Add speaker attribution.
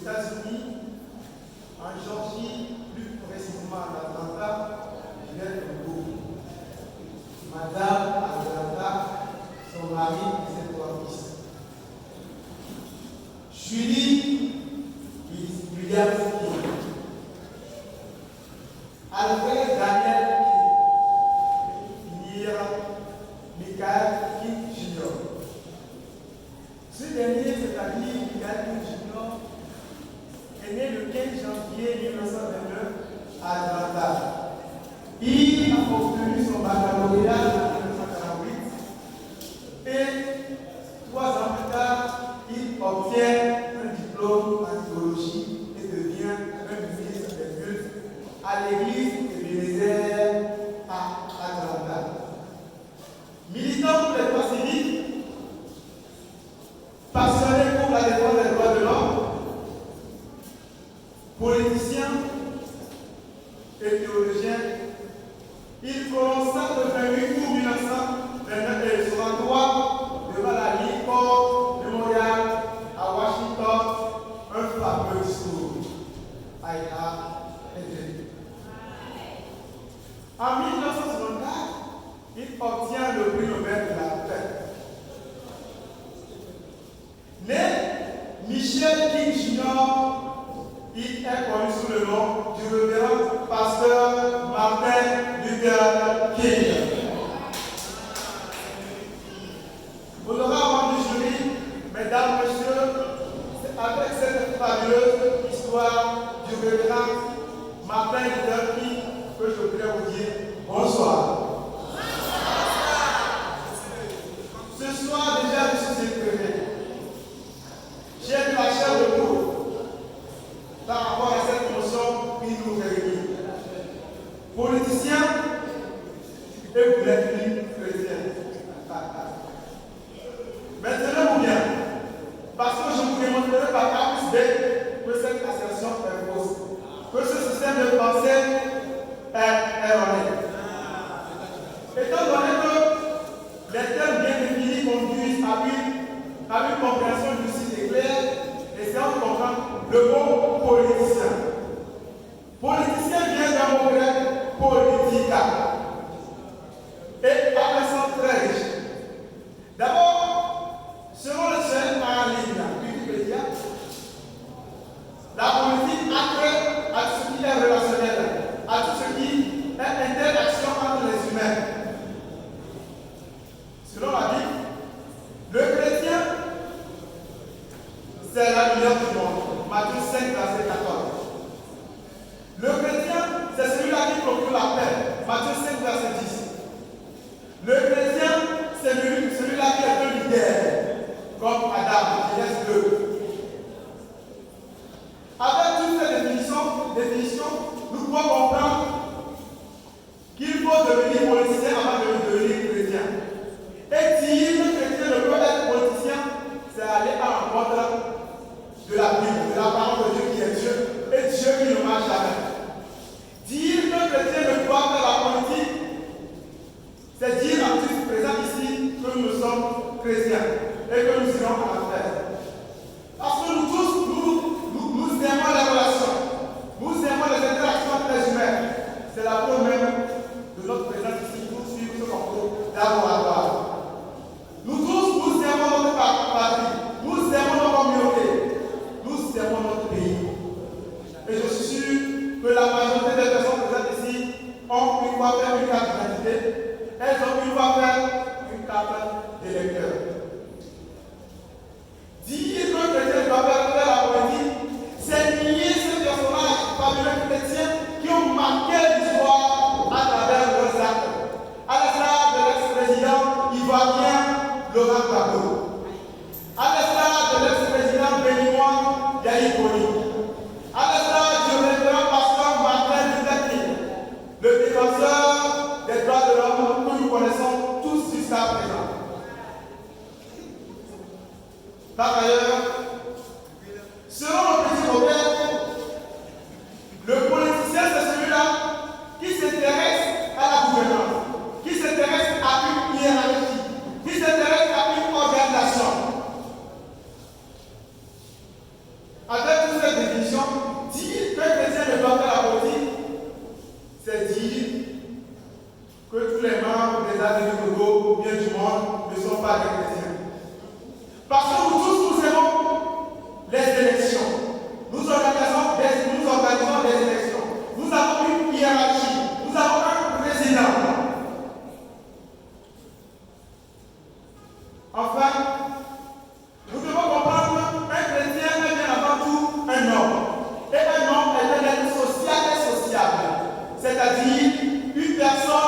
Speaker 1: États-Unis, en Georgie, plus précisément en Atlanta, il y a un groupe. Madame Atlanta, son mari et ses 3 fils. Julie Williams King. Alfred Daniel King. Nira Michael King Jr. Ce dernier, c'est-à-dire Michael King Jr., est né le 15 janvier 1929 à Atlanta. Il a obtenu son baccalauréat en 1948 et 3 ans plus tard, il obtient un diplôme en théologie et devient un ministre des cultes à l'église Ebenezer à Atlanta. Militant pour les droits civiques, passionné pour la défense des droits de l'homme, politicien et théologien, il commença le 28 août 1929 et sera droit devant la Lincoln Memorial à Washington, un fameux discours. I have a dream. En 1964, il obtient le prix Nobel de la paix. Né Michel King Jr., il est connu sous le nom du révérend pasteur Martin Luther King. Vous l'aurez entendu jury, mesdames, messieurs, c'est avec cette fabuleuse histoire du révérend Martin Luther King que je voudrais vous dire bonsoir. Ce soir, déjà, je suis éclairé. J'ai eu la chair de poule par rapport à cette notion qui nous réunit. Politicien et vous l'êtes chrétien. Maintenant, bien, parce que je vous démontrerai par A plus B que cette assertion est fausse, que ce système de pensée est erroné. Étant donné que les termes bien définis conduisent à une compréhension lucide et claire, essayons de comprendre le mot politicien. Politicien vient d'un mot grec politica et a un sens très riche. D'abord, selon le chaîne en ligne Wikipédia, la politique a trait à tout ce qui est relationnel, à tout ce qui est interaction entre les humains. Selon la Bible, le chrétien, c'est la lumière du monde. Matthieu 5, verset 14. Le chrétien, c'est celui-là qui procure la paix. Matthieu 5, verset 10. Le chrétien, c'est celui-là qui est un leader, comme Adam, Genèse 2. Avec toutes ces définitions, nous pouvons comprendre qu'il faut devenir politicien avant de devenir chrétien. Et dire que chrétien ne peut être politicien, c'est aller à l'encontre de la Bible, de la parole de Dieu qui est Dieu, et Dieu qui ne marche jamais. Dire que chrétien ne doit faire la politique, c'est dire à tous présents ici que nous sommes chrétiens et que nous irons à l'enfer. Parce que nous tous, nous aimons les relations, nous aimons les interactions entre les humains. C'est la preuve même de notre présence ici pour suivre ce concours laboratoire. Nous tous, nous aimons notre patrie, nous aimons nos communautés, nous aimons notre pays. Et je suis sûr que la majorité des personnes présentes ici ont une fois faire une carte d'identité, elles ont une fois faire une carte d'électeur. Dire que le chrétien doit faire la politique, c'est nier ces personnages fabuleux chrétiens qui ont marqué l'histoire à travers leurs actes. À l'instar de l'ex-président ivoirien Laurent Gbagbo, à l'instar de l'ex-président béninois Yahya Boni, à l'instar du révérend pasteur Martin Luther King, le défenseur des droits de l'homme que nous connaissons tous jusqu'à présent. Par ailleurs, selon le petit Robert, le politicien c'est celui-là qui s'intéresse à la gouvernance, qui s'intéresse à une hiérarchie, qui s'intéresse à une organisation. Avec tous ces dire que tous les membres des Amis du Togo ou bien du monde ne sont pas des chrétiens. Parce que nous tous, nous aimons les élections. Nous organisons des élections. Nous avons une hiérarchie. Nous avons un président. Enfin, nous devons comprendre qu'un chrétien est bien avant tout un homme. Et un homme est un être social et sociable. C'est-à-dire une personne